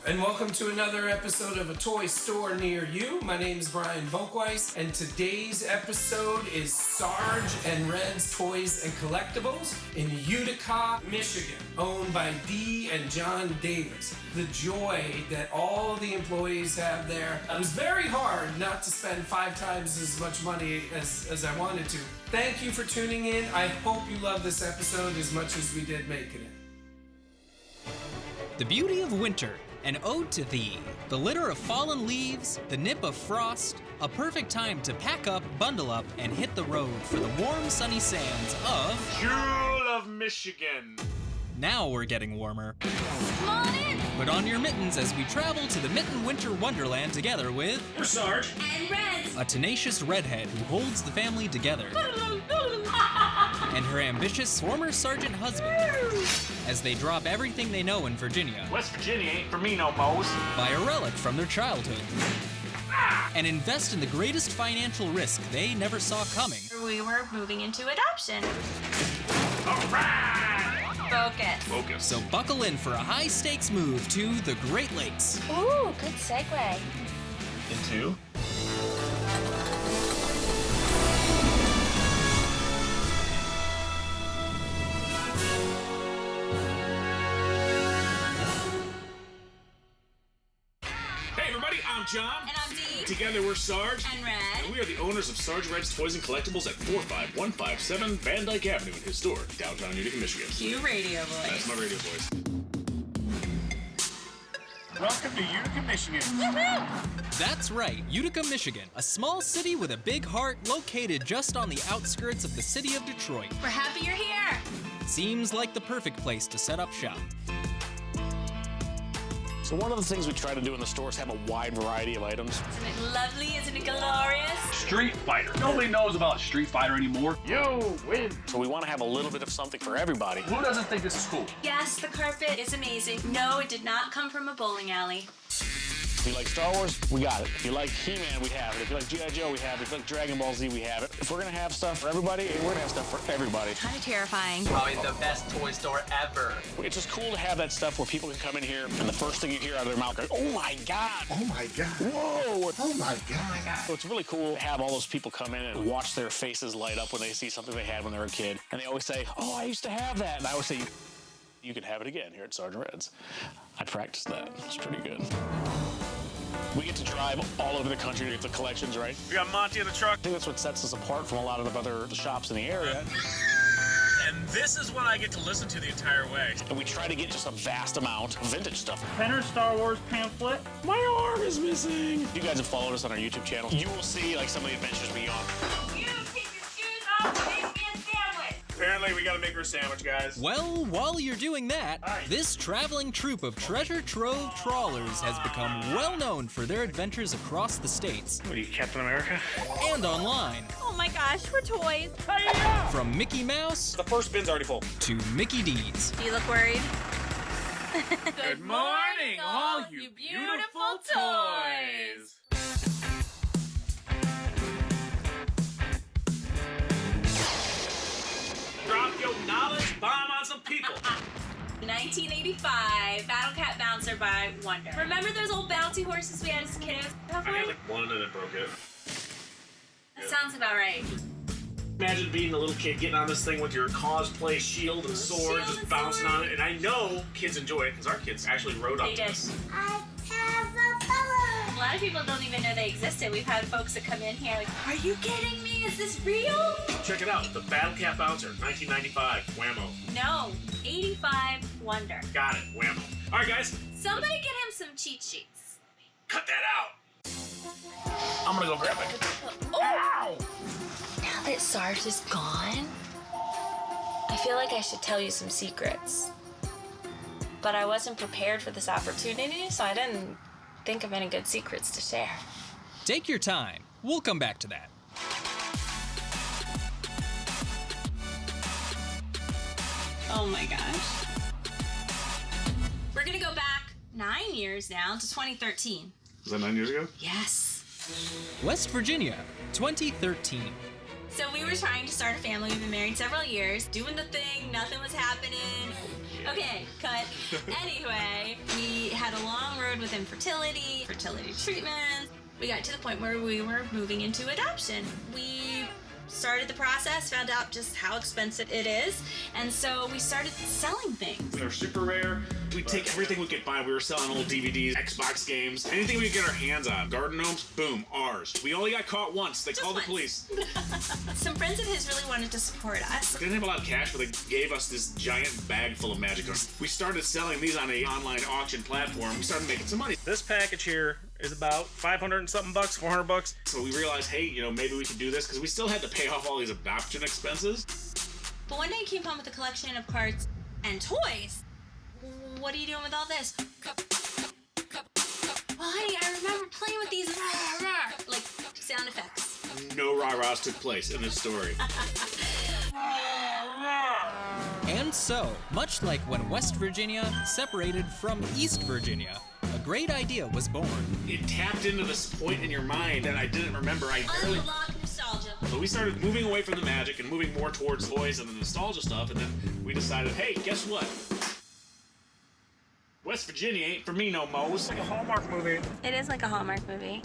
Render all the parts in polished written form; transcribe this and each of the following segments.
and welcome to another episode of A Toy Store Near You. My name is Brian Volkweiss, and today's episode is Sarge and Red's Toys and Collectibles in Utica, Michigan, owned by Dee and John Davis. The joy that all the employees have there. It was very hard not to spend 5 times as much money as I wanted to. Thank you for tuning in. I hope you love this episode as much as we did making it. The beauty of winter, an ode to thee, the litter of fallen leaves, the nip of frost, a perfect time to pack up, bundle up, and hit the road for the warm, sunny sands of... Jewel of Michigan. Now we're getting warmer. Come on in! Put on your mittens as we travel to the Mitten Winter Wonderland together with... We're Sarge. And Reds! A tenacious redhead who holds the family together. And her ambitious former sergeant husband as they drop everything they know in Virginia. West Virginia ain't for me no mo's. Buy a relic from their childhood. And invest in the greatest financial risk they never saw coming. We were moving into adoption. All right! Focus. So buckle in for a high-stakes move to the Great Lakes. Ooh, good segue. Into? I'm John. And I'm Dee. Together we're Sarge. And Red. And we are the owners of Sarge Red's Toys and Collectibles at 45157 Vandyke Avenue in his store, downtown Utica, Michigan. Cue radio voice. That's my radio voice. Welcome to Utica, Michigan. Woohoo! That's right, Utica, Michigan, a small city with a big heart located just on the outskirts of the city of Detroit. We're happy you're here. Seems like the perfect place to set up shop. So one of the things we try to do in the store is have a wide variety of items. Isn't it lovely? Isn't it glorious? Street Fighter. Nobody knows about Street Fighter anymore. You win. So we want to have a little bit of something for everybody. Who doesn't think this is cool? Yes, the carpet is amazing. No, it did not come from a bowling alley. If you like Star Wars, we got it. If you like He-Man, we have it. If you like G.I. Joe, we have it. If you like Dragon Ball Z, we have it. If we're going to have stuff for everybody, we're going to have stuff for everybody. Kind of terrifying. Probably the best toy store ever. It's just cool to have that stuff where people can come in here and the first thing you hear out of their mouth is, oh my God. Oh my God. Whoa. Oh my God. So it's really cool to have all those people come in and watch their faces light up when they see something they had when they were a kid. And they always say, oh, I used to have that. And I always say, you can have it again here at Sergeant Red's. I practiced that. It's pretty good. We get to drive all over the country to get the collections, right? We got Monty in the truck. I think that's what sets us apart from a lot of the other shops in the area. And this is what I get to listen to the entire way. And we try to get just a vast amount of vintage stuff. Penner Star Wars pamphlet. My arm is missing. If you guys have followed us on our YouTube channel, you will see like some of the adventures we on. You take your shoes off and make me a sandwich. Apparently, we gotta make her a sandwich, guys. Well, while you're doing that, this traveling troupe of treasure trove trawlers has become well known for their adventures across the states. What are you, Captain America? And online. Oh my gosh, we're toys. From Mickey Mouse The first bin's already full. to Mickey D's. Do you look worried? Good morning, all you beautiful toys. Drop your knowledge bomb on some people. 1985, Battle Cat Bouncer by Wonder. Remember those old bouncy horses we had as kids? I had like one and it broke it. That sounds about right. Imagine being a little kid getting on this thing with your cosplay shield and sword, Shield just and bouncing sword. on it. And I know kids enjoy it because our kids actually rode up They to did. this. I have a power. A lot of people don't even know they existed. We've had folks that come in here like, are you kidding me? Is this real? Check it out. The Battle Cat Bouncer, 1995. Whammo. No, 85 Wonder. Got it. Whammo. All right, guys. Somebody get him some cheat sheets. Cut that out. I'm going to go grab it. Ow! Now that Sarge is gone, I feel like I should tell you some secrets. But I wasn't prepared for this opportunity, so I didn't think of any good secrets to share. Take your time. We'll come back to that. Oh my gosh. We're gonna go back 9 years now to 2013. Was that 9 years ago? Yes. West Virginia, 2013. So we were trying to start a family. We've been married several years, doing the thing, nothing was happening. Okay, cut. Anyway, we had a long road with infertility, fertility treatments. We got to the point where we were moving into adoption. We started the process, found out just how expensive it is, and so we started selling things. They're super rare. We'd take everything we could find. We were selling old DVDs, Xbox games, anything we could get our hands on. Garden gnomes, boom, ours. We only got caught once. They called the police. Some friends of his really wanted to support us. They didn't have a lot of cash, but they gave us this giant bag full of magic cards. We started selling these on an online auction platform. We started making some money. This package here is about 500 and something bucks, 400 bucks. So we realized, hey, maybe we could do this because we still had to pay off all these adoption expenses. But one day he came home with a collection of cards and toys. What are you doing with all this? Well, honey, I remember playing with these like sound effects. No rah-rahs took place in this story. And so, much like when West Virginia separated from East Virginia, a great idea was born. It tapped into this point in your mind that I didn't remember. Unlock nostalgia. So we started moving away from the magic and moving more towards toys and the nostalgia stuff, and then we decided, hey, guess what? West Virginia ain't for me no more. It's like a Hallmark movie. It is like a Hallmark movie.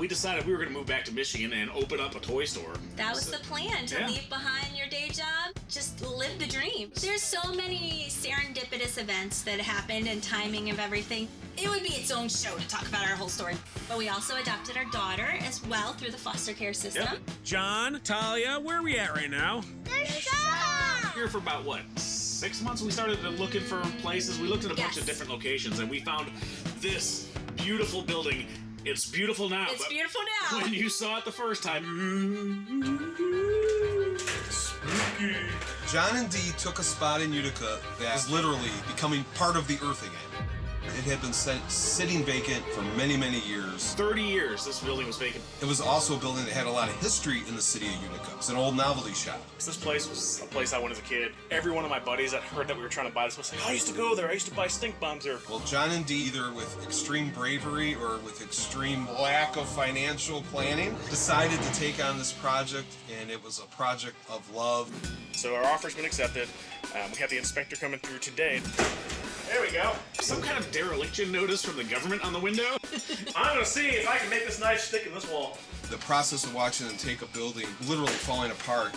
We decided we were going to move back to Michigan and open up a toy store. That was the plan, to leave behind your day job, just live the dream. There's so many serendipitous events that happened and timing of everything. It would be its own show to talk about our whole story. But we also adopted our daughter as well through the foster care system. Yep. John, Talia, where are we at right now? Here for about, 6 months? We started looking for places. We looked at a bunch of different locations, and we found this beautiful building. It's beautiful now. It's beautiful now. When you saw it the first time, spooky. John and Dee took a spot in Utica that is literally becoming part of the earth again. It had been sitting vacant for many, many years. 30 years this building was vacant. It was also a building that had a lot of history in the city of Utica. It was an old novelty shop. This place was a place I went as a kid. Every one of my buddies that heard that we were trying to buy this place was like, I used to go there. I used to buy stink bombs there. Well, John and Dee, either with extreme bravery or with extreme lack of financial planning, decided to take on this project, and it was a project of love. So our offer's been accepted. We have the inspector coming through today. There we go. Some kind of dereliction notice from the government on the window. I'm gonna see if I can make this knife stick in this wall. The process of watching them take a building, literally falling apart,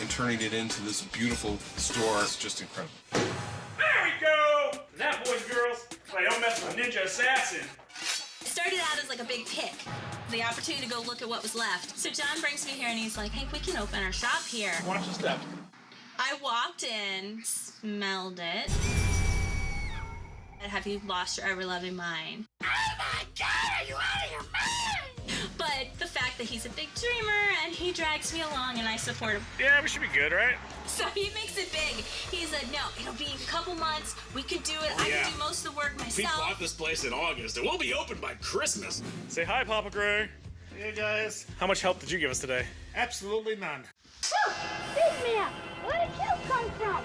and turning it into this beautiful store is just incredible. There we go! And that, boys and girls, I don't mess with a ninja assassin. It started out as like a big pick. The opportunity to go look at what was left. So John brings me here and he's like, hey, we can open our shop here. Watch the step. I walked in, smelled it. Have you lost your ever-loving mind? Oh my God, are you out of your mind? But the fact that he's a big dreamer and he drags me along and I support him. Yeah, we should be good, right? So he makes it big. He said, no, it'll be a couple months. We can do it. I can do most of the work myself. We bought this place in August. It will be open by Christmas. Say hi, Papa Gray. Hey, guys. How much help did you give us today? Absolutely none. Whoa! Big man! Where did you come from?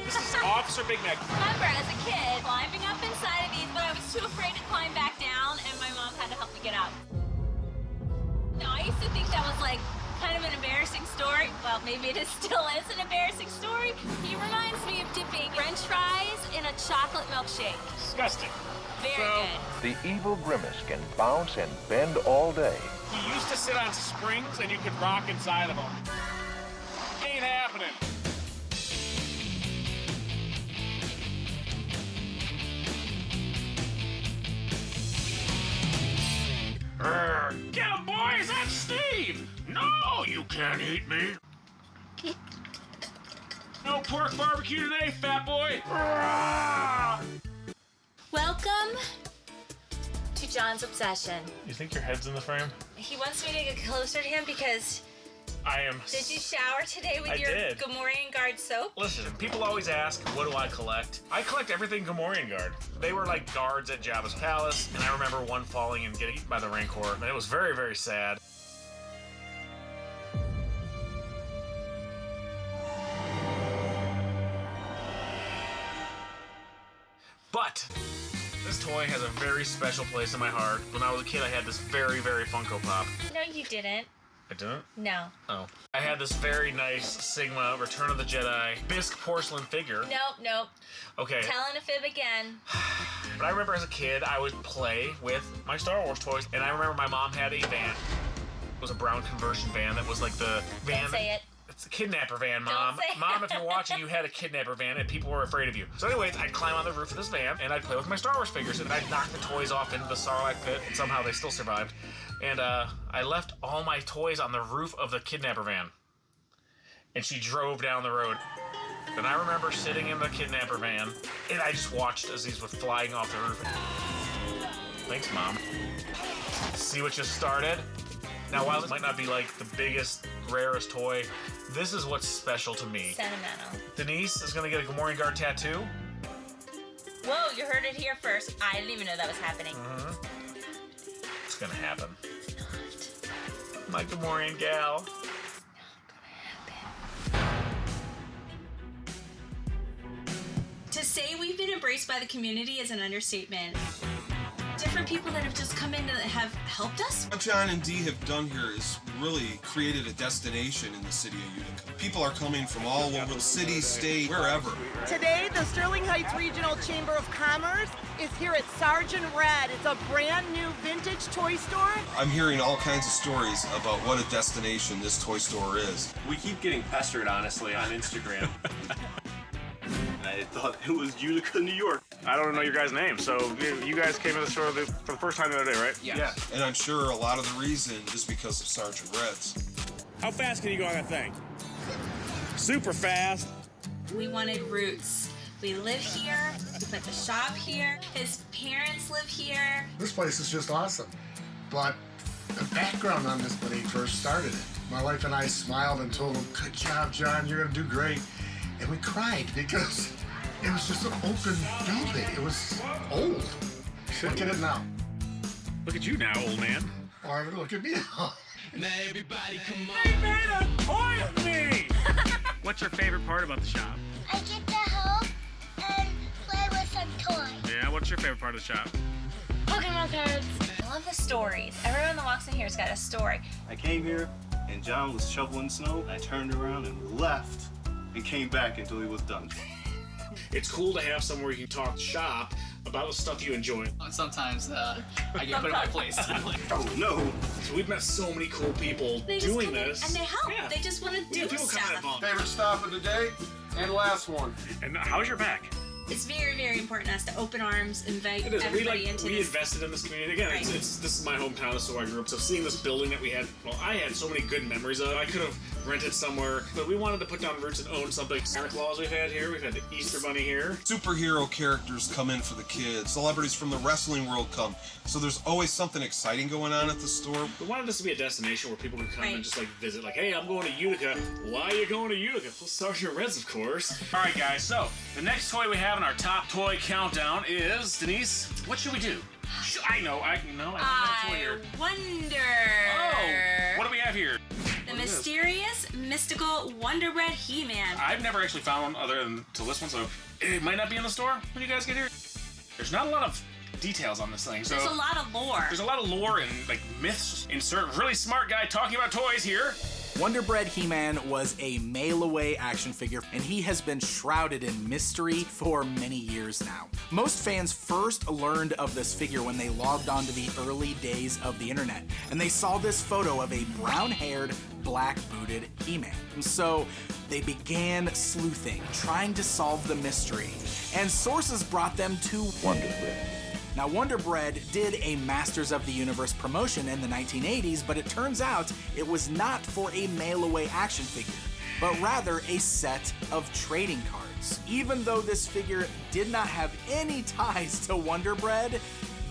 This is Officer Big Mac. Remember, as a kid, climbing up inside of these, but I was too afraid to climb back down, and my mom had to help me get out. Now, I used to think that was like kind of an embarrassing story. Well, maybe it still is an embarrassing story. He reminds me of dipping French fries in a chocolate milkshake. Disgusting. Very good. The evil grimace can bounce and bend all day. You used to sit on springs and you could rock inside of them. Ain't happening. Get him, boys! That's Steve! No, you can't eat me. No pork barbecue today, fat boy! Welcome to John's obsession. You think your head's in the frame? He wants me to get closer to him because... I am. Did you shower today with your did. Gamorrean Guard soap? Listen, people always ask, what do I collect? I collect everything Gamorrean Guard. They were like guards at Jabba's palace, and I remember one falling and getting eaten by the Rancor, and it was very, very sad. But this toy has a very special place in my heart. When I was a kid, I had this very, very Funko Pop. No, you didn't. I didn't? No. Oh. I had this very nice Sigma Return of the Jedi bisque porcelain figure. Nope. Okay. Telling a fib again. But I remember as a kid, I would play with my Star Wars toys, and I remember my mom had a van. It was a brown conversion van that was like the van. Don't say it. It's a kidnapper van, Mom. Don't say Mom, if you're watching, you had a kidnapper van, and people were afraid of you. So anyways, I'd climb on the roof of this van, and I'd play with my Star Wars figures, and I'd knock the toys off into the Sarlacc pit, and somehow they still survived. And I left all my toys on the roof of the kidnapper van. And she drove down the road. And I remember sitting in the kidnapper van, and I just watched as these were flying off the roof. Thanks, Mom. See what just started? Now, while this might not be like the biggest, rarest toy, this is what's special to me. Sentimental. Denise is gonna get a Gamorrean Guard tattoo. Whoa, you heard it here first. I didn't even know that was happening. It's gonna happen. My Gamorrean gal. To say we've been embraced by the community is an understatement. Different people that have just come in and have helped us. What John and Dee have done here is really created a destination in the city of Utica. People are coming from all over the city, state, wherever. Today, the Sterling Heights Regional Chamber of Commerce is here at Sarge and Red. It's a brand new vintage toy store. I'm hearing all kinds of stories about what a destination this toy store is. We keep getting pestered, honestly, on Instagram. I thought it was Utica, New York. I don't know your guys' names, so you guys came to the store for the first time the other day, right? Yeah. And I'm sure a lot of the reason is because of Sarge and Red's. How fast can you go on that thing? Super fast. We wanted roots. We live here. We put the shop here. His parents live here. This place is just awesome. But the background on this when he first started it, my wife and I smiled and told him, "Good job, John, you're gonna do great." And we cried because it was just an open building. It was old. Look at it now. Look at you now, old man. Or look at me now. Now everybody come on. They made a toy of me! What's your favorite part about the shop? I get to help and play with some toys. Yeah, what's your favorite part of the shop? Pokemon cards. I love the stories. Everyone that walks in here has got a story. I came here, and John was shoveling snow. I turned around and left, and came back until he was done. It's cool to have somewhere you can talk shop about the stuff you enjoy. Sometimes I get put in my place. Oh no! So we've met so many cool people They just doing come in this. and they help. Yeah. They just want to do people coming stuff. involved. Favorite stop of the day and last one. And how's your back? It's very, very important to us to open arms, invite It is. everybody into We this. invested in this community. Again, Right. this is my hometown. This is where I grew up. So seeing this building that we had, I had so many good memories of it. I could have rented somewhere, but we wanted to put down roots and own something. Santa Claus we've had here. We've had the Easter Bunny here. Superhero characters come in for the kids. Celebrities from the wrestling world come. So there's always something exciting going on at the store. We wanted this to be a destination where people could come Right. and just like visit. Like, hey, I'm going to Utica. Why are you going to Utica? Well, Sergeant Reds, of course. All right, guys. So the next toy we have in our top toy countdown is Denise. What should we do? I know. I have a toy here. wonder. Oh, what do we have here? The mysterious, mystical Wonder Bread He-Man. I've never actually found one other than to this one, so it might not be in the store when you guys get here. There's not a lot of details on this thing, so There's a lot of lore. there's a lot of lore and like myths. Insert really smart guy talking about toys here. Wonder Bread He-Man was a mail-away action figure, and he has been shrouded in mystery for many years now. Most fans first learned of this figure when they logged on to the early days of the internet, and they saw this photo of a brown-haired, black-booted He-Man. And so they began sleuthing, trying to solve the mystery, and sources brought them to Wonder Bread. Now, Wonder Bread did a Masters of the Universe promotion in the 1980s, but it turns out it was not for a mail-away action figure, but rather a set of trading cards. Even though this figure did not have any ties to Wonder Bread,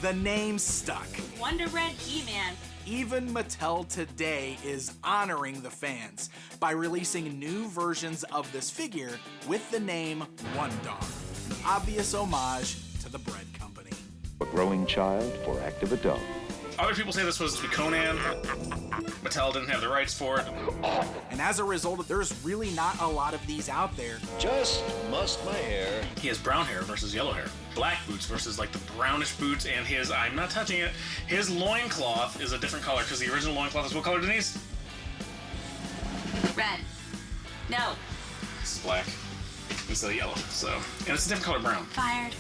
the name stuck. Wonder Bread He-Man. Even Mattel today is honoring the fans by releasing new versions of this figure with the name One Dog, an obvious homage to the bread company. A growing child for active adult. Other people say this was Conan. Mattel didn't have the rights for it. And as a result, there's really not a lot of these out there. Just mussed my hair. He has brown hair versus yellow hair. Black boots versus like the brownish boots, and his, I'm not touching it, his loincloth is a different color because the original loincloth is what color, Denise? Red. No. This is black. Instead of yellow, so. And it's a different color brown. Fired.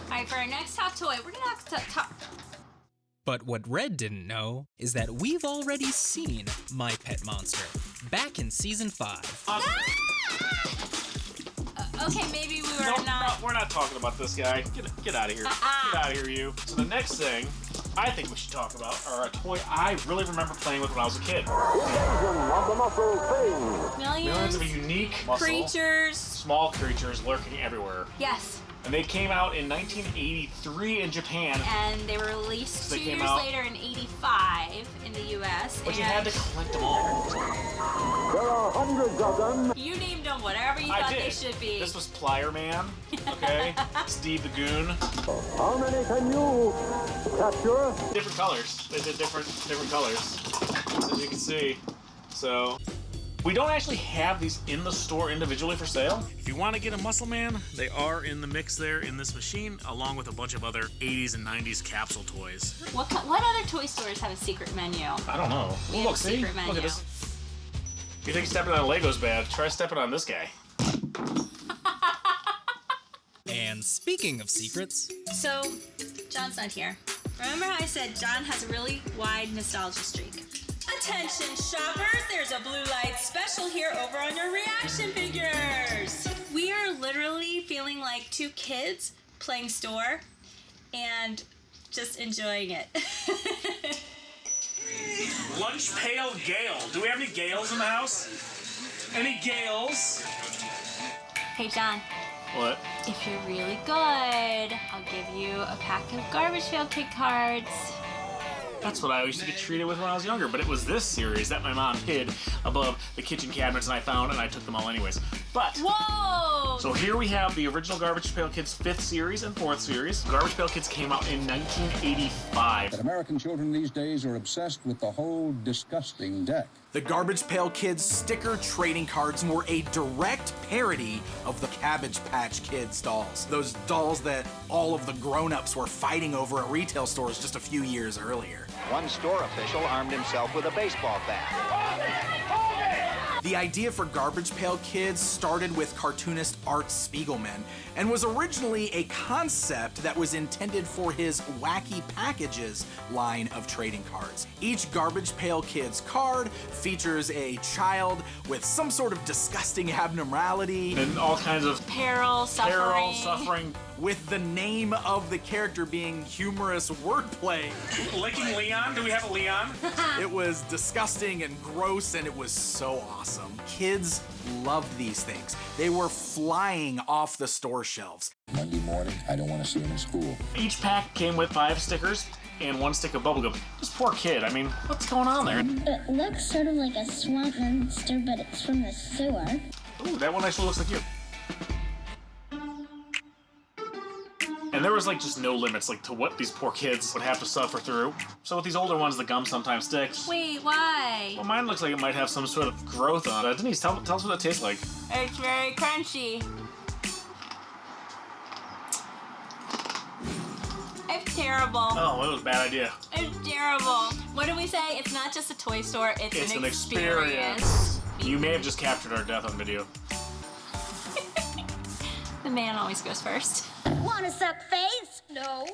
Alright, for our next top toy, we're gonna have to top. But what Red didn't know is that we've already seen My Pet Monster back in season 5. Okay, maybe we were No, not. we're not talking about this guy. Get out of here. Get out of here, you. So the next thing I think we should talk about are a toy I really remember playing with when I was a kid. Millions of unique muscle, creatures. small creatures lurking everywhere. Yes. And they came out in 1983 in Japan. And they were released They 2 came years out- later in 85 in the US. But you had to collect them all. There are hundreds of them. You named them whatever you I thought did. they should be. This was Plier Man, okay? Steve the Goon. How many can you capture? Different colors. They did different colors, as you can see. So, we don't actually have these in the store individually for sale. If you want to get a Muscle Man, they are in the mix there in this machine, along with a bunch of other 80s and 90s capsule toys. What other toy stores have a secret menu? I don't know. We have Look, a see? secret Look menu. at this. You think stepping on a Lego's bad? Try stepping on this guy. And speaking of secrets, So, John's not here. Remember how I said John has a really wide nostalgia streak? Attention shoppers, there's a blue light special here over on your reaction figures. We are literally feeling like 2 kids playing store and just enjoying it. Lunch Pail Gale. Do we have any Gales in the house? Any Gales? Hey John, What? if you're really good, I'll give you a pack of Garbage Pail Kid cards. That's what I used to get treated with when I was younger, but it was this series that my mom hid above the kitchen cabinets and I found, and I took them all anyways. But, Whoa! so here we have the original Garbage Pail Kids 5th series and 4th series. Garbage Pail Kids came out in 1985. That American children these days are obsessed with the whole disgusting deck. The Garbage Pail Kids sticker trading cards were a direct parody of the Cabbage Patch Kids dolls. Those dolls that all of the grown-ups were fighting over at retail stores just a few years earlier. One store official armed himself with a baseball bat. The idea for Garbage Pail Kids started with cartoonist Art Spiegelman and was originally a concept that was intended for his Wacky Packages line of trading cards. Each Garbage Pail Kids card features a child with some sort of disgusting abnormality And all kinds of Peril, suffering. with the name of the character being humorous wordplay. Licking Leon? Do we have a Leon? It was disgusting and gross, and it was so awesome. Kids loved these things. They were flying off the store shelves. Monday morning, I don't want to see him in school. Each pack came with 5 stickers and 1 stick of bubblegum. This poor kid, I mean, what's going on there? It looks sort of like a swamp monster, but it's from the sewer. Ooh, that one actually looks like you. And there was like just no limits like to what these poor kids would have to suffer through. So with these older ones, the gum sometimes sticks. Wait, why? Well, mine looks like it might have some sort of growth on it. Denise, tell us what it tastes like. It's very crunchy. It's terrible. Oh, that was a bad idea. It's terrible. What do we say? It's not just a toy store, it's an experience. You may have just captured our death on video. The man always goes first. Wanna suck face? No.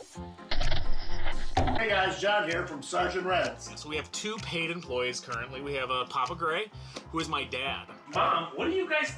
Hey guys, John here from Sarge and Reds. So we have 2 paid employees currently. We have Papa Gray, who is my dad. Mom, are you guys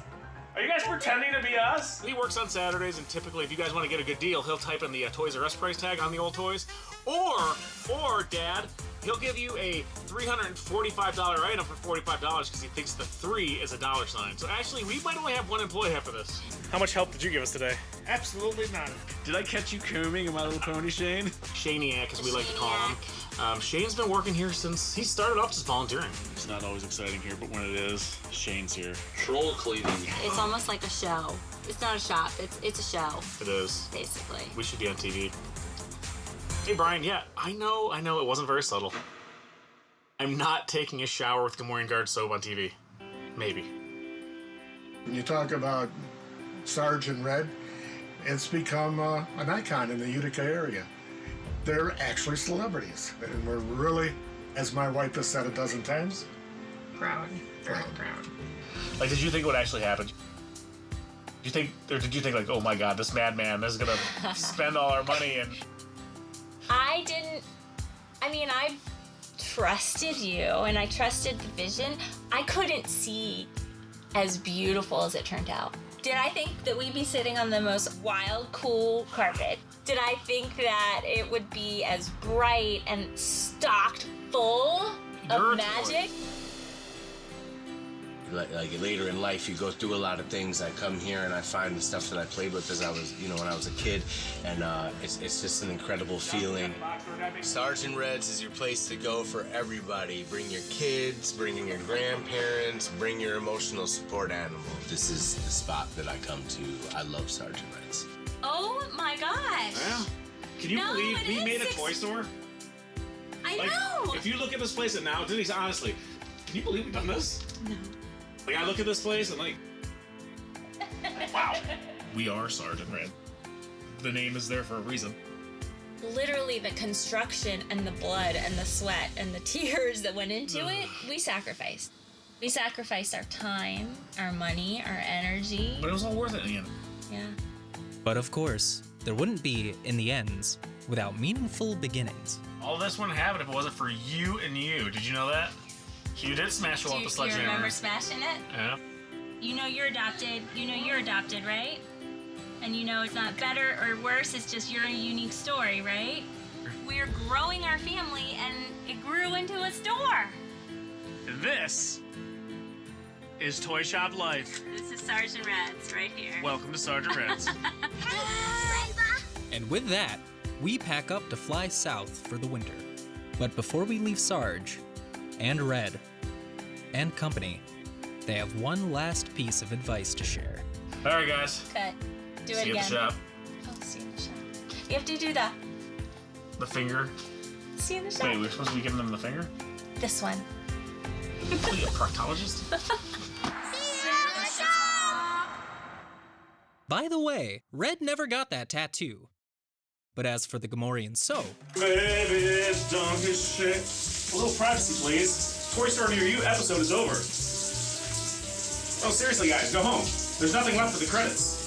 pretending to be us? He works on Saturdays, and typically if you guys want to get a good deal, he'll type in the Toys R Us price tag on the old toys. Or Dad, he'll give you a $345 item for $45 because he thinks the 3 is a dollar sign. So actually, we might only have 1 employee after this. How much help did you give us today? Absolutely none. Did I catch you combing a My Little Pony, Shane? Shaniac, as we like to call him. Shane's been working here since he started off just volunteering. It's not always exciting here, but when it is, Shane's here. Troll cleaning. It's almost like a show. It's not a shop, it's a show. It is. Basically. We should be on TV. Hey, Brian, yeah, I know it wasn't very subtle. I'm not taking a shower with Gamorrean Guard soap on TV. Maybe. When you talk about Sarge and Red, it's become an icon in the Utica area. They're actually celebrities, and we're really As my wife has said a dozen times. Proud. Very proud. Like, did you think it would actually happen? Did you think, or did you think like, oh my God, this madman is gonna spend all our money and... I trusted you and I trusted the vision. I couldn't see as beautiful as it turned out. Did I think that we'd be sitting on the most wild, cool carpet? Did I think that it would be as bright and stocked full of magic? Like later in life, you go through a lot of things. I come here and I find the stuff that I played with as I was, when I was a kid, and it's just an incredible feeling. Sarge and Red's is your place to go for everybody. Bring your kids, bring in your grandparents, bring your emotional support animal. This is the spot that I come to. I love Sarge and Red's. Oh my gosh! Yeah. Can you believe we made a toy store? I know. If you look at this place and now, Denise, honestly, can you believe we've done this? No. Like, I look at this place and like, wow. We are Sarge and Red. The name is there for a reason. Literally the construction and the blood and the sweat and the tears that went into it, we sacrificed. We sacrificed our time, our money, our energy. But it was all worth it in the end. Yeah. But of course, there wouldn't be, in the ends, without meaningful beginnings. All this wouldn't happen if it wasn't for you and you. Did you know that? You did smash one with the sledgehammer. Do you remember smashing it? Yeah. You know you're adopted, right? And you know it's not better or worse, it's just your unique story, right? We're growing our family and it grew into a store. This is Toy Shop Life. This is Sarge and Red's right here. Welcome to Sarge and Red's. And with that, we pack up to fly south for the winter. But before we leave Sarge, and Red, and company, they have one last piece of advice to share. All right, guys. Okay, do it See you again. at the shop. Oh, see you in the shop. You have to do The finger. See you in the shop. Wait, we're supposed to be giving them the finger? This one. Are you a proctologist? By the way, Red never got that tattoo. But as for the Gamorrean soap... Baby, this donkey shit. A little privacy, please. Toy Store Near You episode is over. Oh, seriously, guys, go home. There's nothing left for the credits.